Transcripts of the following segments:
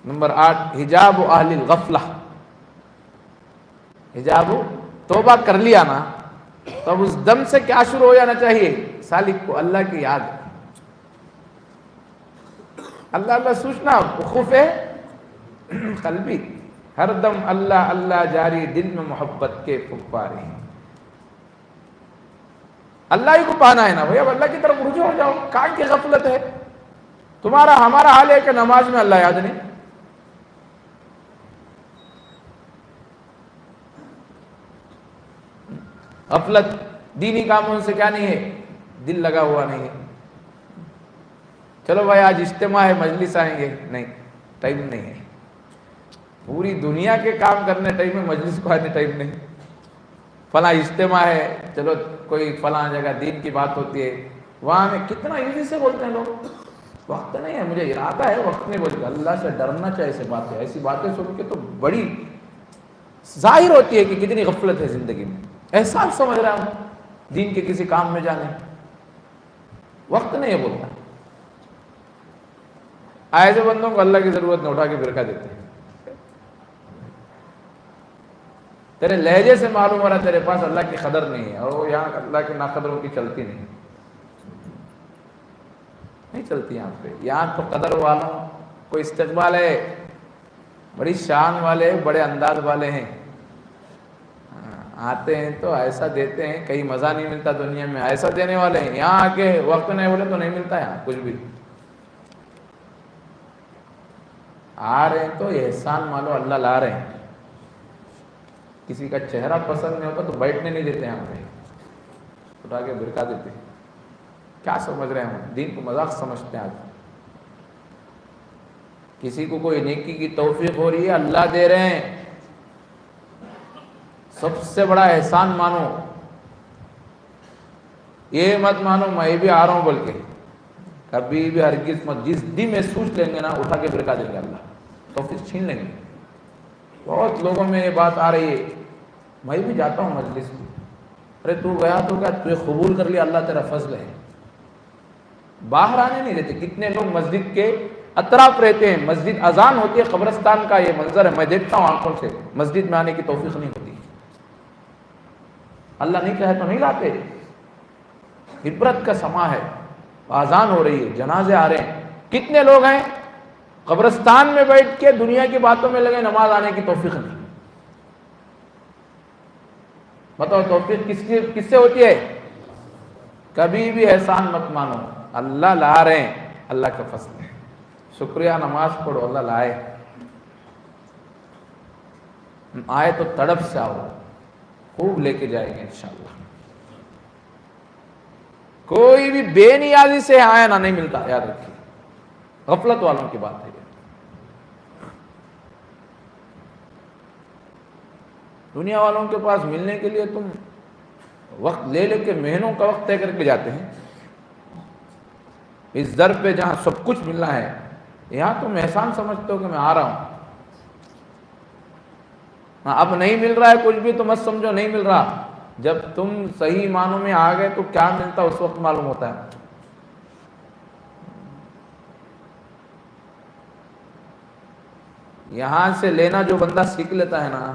Number 8 حجاب اہل الغفلہ. حجاب توبہ کر لیا نا تو اب اس دم سے کیا شروع ہو جانا چاہیے سالک کو؟ اللہ کی یاد, اللہ اللہ سوچنا, خوف قلبی, ہر دم اللہ اللہ جاری, دل میں محبت کے پھپھارے. اللہ ہی کو پانا ہے نا بھائی, اب اللہ کی طرف رجوع ہو جاؤ. کہاں کی غفلت ہے تمہارا؟ ہمارا حال ہے کہ نماز میں اللہ یاد نہیں. غفلت دینی کاموں سے کیا نہیں ہے, دل لگا ہوا نہیں ہے. چلو بھائی آج اجتماع ہے, مجلس آئیں گے, نہیں, ٹائم نہیں ہے. پوری دنیا کے کام کرنے ٹائم ہے, مجلس کو آنے ٹائم نہیں. فلاں اجتماع ہے, چلو کوئی فلاں جگہ دین کی بات ہوتی ہے, وہاں میں کتنا ایزی سے بولتے ہیں لوگ, وقت نہیں ہے, مجھے ارادہ ہے, وقت نہیں بولتے. اللہ سے ڈرنا چاہیے ایسے باتیں, ایسی باتیں سن کے تو بڑی ظاہر ہوتی ہے کہ کتنی غفلت ہے زندگی میں. احساس سمجھ رہا ہوں دین کے کسی کام میں جانے, وقت نہیں ہے بولتا. ایسے بندوں کو اللہ کی ضرورت نہ, اٹھا کے برکا دیتے ہیں. تیرے لہجے سے معلوم ہو رہا ہے تیرے پاس اللہ کی قدر نہیں ہے, اور وہ یہاں اللہ کے ناقدروں کی چلتی نہیں چلتی. یہاں پہ یہاں تو قدر والوں کو استقبال ہے, بڑی شان والے, بڑے انداز والے ہیں. آتے ہیں تو ایسا دیتے ہیں, کہیں مزہ نہیں ملتا دنیا میں, ایسا دینے والے ہیں. یہاں آ کے وقت نہیں بولے تو نہیں ملتا یہاں کچھ بھی. آ رہے ہیں تو احسان مانو, اللہ لا رہے ہیں. کسی کا چہرہ پسند نہیں ہوتا تو بیٹھنے نہیں دیتے یہاں پہ, اٹھا کے برکا دیتے ہیں. کیا سمجھ رہے ہیں ہم, دین کو مذاق سمجھتے ہیں. آج کسی کو کوئی نیکی کی توفیق ہو رہی ہے, اللہ دے رہے ہیں, سب سے بڑا احسان مانو. یہ مت مانو میں بھی آ رہا ہوں بول کے, کبھی بھی ہرگز مت. جس دن محسوس لیں گے نا, اٹھا کے برکا دیں گے اللہ, توفیق چھین لیں گے. بہت لوگوں میں یہ بات آ رہی ہے, میں بھی جاتا ہوں مجلس میں, ارے تو گیا تو کیا, تو قبول کر لیا, اللہ تیرا فضل ہے. باہر آنے نہیں دیتے. کتنے لوگ مسجد کے اطراف رہتے ہیں, مسجد اذان ہوتی ہے, قبرستان کا یہ منظر ہے, میں دیکھتا ہوں آنکھوں سے, مسجد میں آنے کی توفیق نہیں ہوتی. اللہ نہیں کہے تو نہیں لاتے. عبرت کا سما ہے, اذان ہو رہی ہے, جنازے آ رہے ہیں. کتنے لوگ ہیں قبرستان میں بیٹھ کے دنیا کی باتوں میں لگے, نماز آنے کی توفیق نہیں. بتاؤ توفیق کس سے ہوتی ہے؟ کبھی بھی احسان مت مانو, اللہ لا رہے ہیں, اللہ کا فضل ہے. شکریہ, نماز پڑھو, اللہ لائے. آئے تو تڑپ سے آؤ, خوب لے کے جائیں گے انشاءاللہ. کوئی بھی بے نیازی سے آیا نہ نہیں ملتا, یاد رکھیے. غفلت والوں کی بات ہے. دنیا والوں کے پاس ملنے کے لیے تم وقت لے لے کے, مہینوں کا وقت طے کر کے جاتے ہیں. اس در پہ جہاں سب کچھ ملنا ہے, یہاں تم احسان سمجھتے ہو کہ میں آ رہا ہوں. اب نہیں مل رہا ہے کچھ بھی تو مت سمجھو نہیں مل رہا. جب تم صحیح معنوں میں آ گئے تو کیا ملتا اس وقت معلوم ہوتا ہے. یہاں سے لینا جو بندہ سیکھ لیتا ہے نا,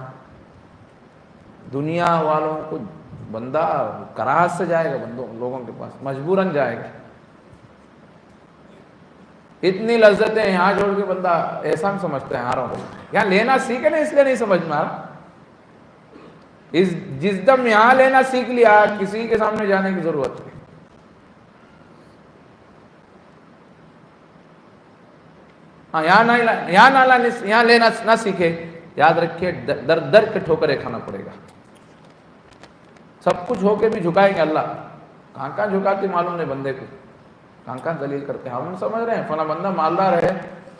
دنیا والوں کو بندہ کراہت سے جائے گا, لوگوں کے پاس مجبوراً جائے گا. اتنی لذتیں یہاں چھوڑ کے بندہ احسان سمجھتا ہے آ رہا ہوں. یہاں لینا سیکھے نا, اس لیے نہیں سمجھ میں آ رہا. جس دم یہاں لینا سیکھ لیا, کسی کے سامنے جانے کی ضرورت ہے. ہاں یہاں لینا نہ سیکھے, یاد رکھیے در در کے ٹھوکریں کھانا پڑے گا. سب کچھ ہو کے بھی جھکائیں گے اللہ. کہاں کہاں جھکاتے معلوم نہیں بندے کو, کہاں کہاں ذلیل کرتے ہیں. ہم سمجھ رہے ہیں فلاں بندہ مالدار ہے,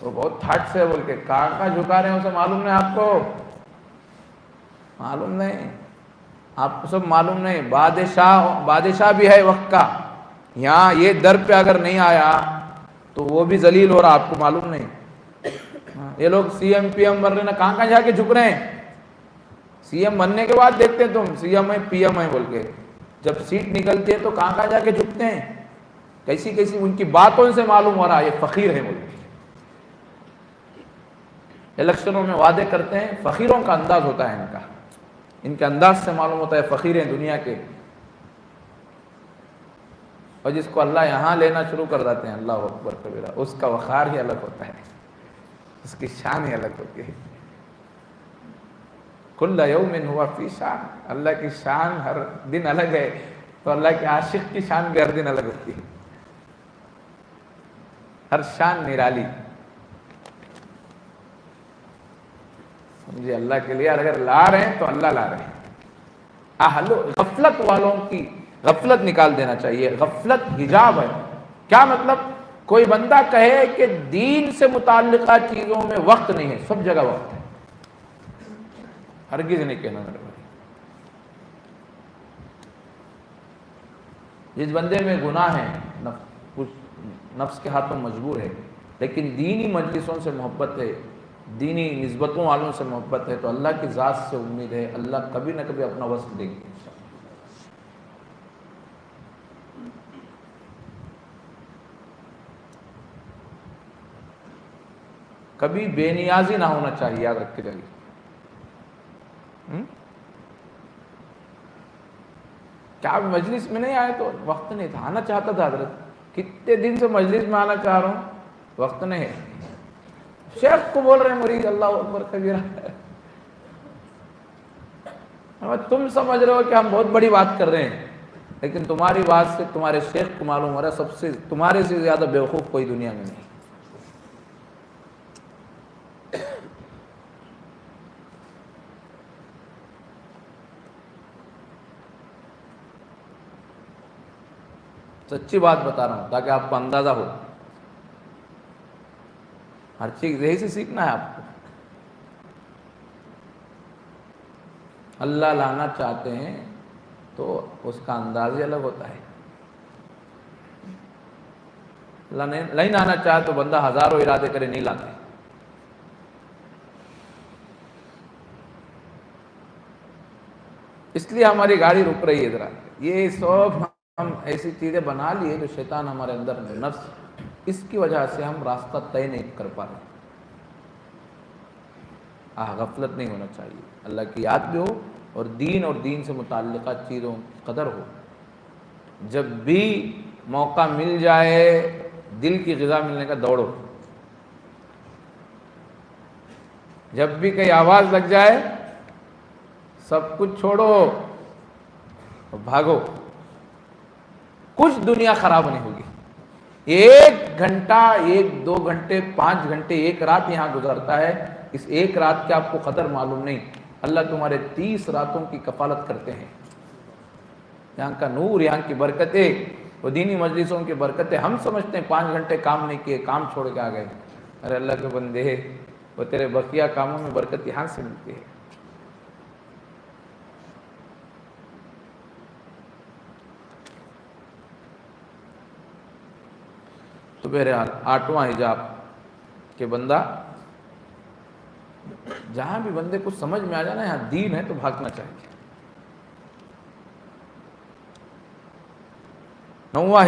وہ بہت تھاٹ سے بول کے, کہاں کہاں جھکا رہے ہیں اسے معلوم نہیں. آپ کو معلوم نہیں, آپ کو سب معلوم نہیں. بادشاہ بھی ہے وقت کا, یہاں یہ در پہ اگر نہیں آیا تو وہ بھی ذلیل ہو رہا, آپ کو معلوم نہیں. یہ لوگ سی ایم پی ایم بن رہے نا, کہاں کہاں جا کے جھک رہے ہیں. سی ایم بننے کے بعد دیکھتے ہیں تم سی ایم ہے پی ایم ہے بول کے, جب سیٹ نکلتی ہے تو کہاں کہاں جا کے جھکتے ہیں. کیسی ان کی باتوں سے معلوم ہو رہا ہے یہ فقیر ہے بول کے. الیکشنوں میں وعدے کرتے ہیں، فقیروں کا انداز ہوتا ہے ان کے انداز سے معلوم ہوتا ہے فقیر ہیں دنیا کے، اور جس کو اللہ یہاں لینا شروع کر دیتے ہیں، اللہ اکبر کبیرہ، اس کا وقار ہی الگ ہوتا ہے، اس کی شان ہی الگ ہوتی ہے۔ کل یوم ہوا فی شان، اللہ کی شان ہر دن الگ ہے، تو اللہ کے عاشق کی شان بھی ہر دن الگ ہوتی ہے، ہر شان نرالی۔ سمجھے، اللہ کے لیے اگر لا رہے ہیں تو اللہ لا رہے ہیں۔ غفلت والوں کی غفلت نکال دینا چاہیے، غفلت حجاب ہے۔ کیا مطلب؟ کوئی بندہ کہے کہ دین سے متعلقہ چیزوں میں وقت نہیں ہے، سب جگہ وقت ہے، ہرگز نہیں کہنا میرے بھائی۔ جس بندے میں گناہ ہے، نفس کے ہاتھوں مجبور ہے، لیکن دینی مجلسوں سے محبت ہے، دینی نسبتوں والوں سے محبت ہے، تو اللہ کی ذات سے امید ہے اللہ کبھی نہ کبھی اپنا وصف دے گی۔ کبھی بے نیازی نہ ہونا چاہیے، یاد رکھ کے جائیے۔ کیا آپ مجلس میں نہیں آئے تو وقت نہیں تھا، آنا چاہتا تھا حضرت، کتنے دن سے مجلس میں آنا چاہ رہا ہوں، وقت نہیں ہے۔ شیخ کو بول رہے ہیں مرید، اللہ اکبر کبیرہ، تم سمجھ رہے ہو کہ ہم بہت بڑی بات کر رہے ہیں، لیکن تمہاری بات سے تمہارے شیخ کو معلوم ہو رہا ہے سب سے تمہارے سے زیادہ بیوقوف کوئی دنیا میں نہیں۔ سچی بات بتا رہا ہوں تاکہ آپ کو اندازہ ہو، ہر چیز یہی سے سیکھنا ہے آپ کو۔ اللہ لانا چاہتے ہیں تو اس کا انداز ہی الگ ہوتا ہے، اللہ نہیں لانا چاہے تو بندہ ہزاروں ارادے کرے نہیں لاتے۔ اس لیے ہماری گاڑی رک رہی ہے ذرا، یہ سب ہم ایسی چیزیں بنا لیے جو شیطان ہمارے اندر نفس، اس کی وجہ سے ہم راستہ طے نہیں کر پا رہے۔ غفلت نہیں ہونا چاہیے، اللہ کی یاد بھی ہو اور دین سے متعلقہ چیزوں کی قدر ہو۔ جب بھی موقع مل جائے دل کی غذا ملنے کا دوڑو، جب بھی کہیں آواز لگ جائے سب کچھ چھوڑو اور بھاگو، کچھ دنیا خراب نہیں ہوگی۔ 1 گھنٹہ 1-2 گھنٹے 5 گھنٹے 1 رات یہاں گزرتا ہے، اس 1 رات کے آپ کو قدر معلوم نہیں، اللہ تمہارے 30 راتوں کی کفالت کرتے ہیں۔ یہاں کا نور، یہاں کی برکتیں، وہ دینی مجلسوں کی برکتیں، ہم سمجھتے ہیں 5 گھنٹے کام نہیں کیے، کام چھوڑ کے آ گئے، ارے اللہ کے بندے، وہ تیرے بقیہ کاموں میں برکت یہاں سے ملتی ہے۔ تو بہرحال 8واں حجاب کہ بندہ جہاں بھی بندے کو سمجھ میں آ جانا یہاں دین ہے تو بھاگنا چاہیے۔ 9واں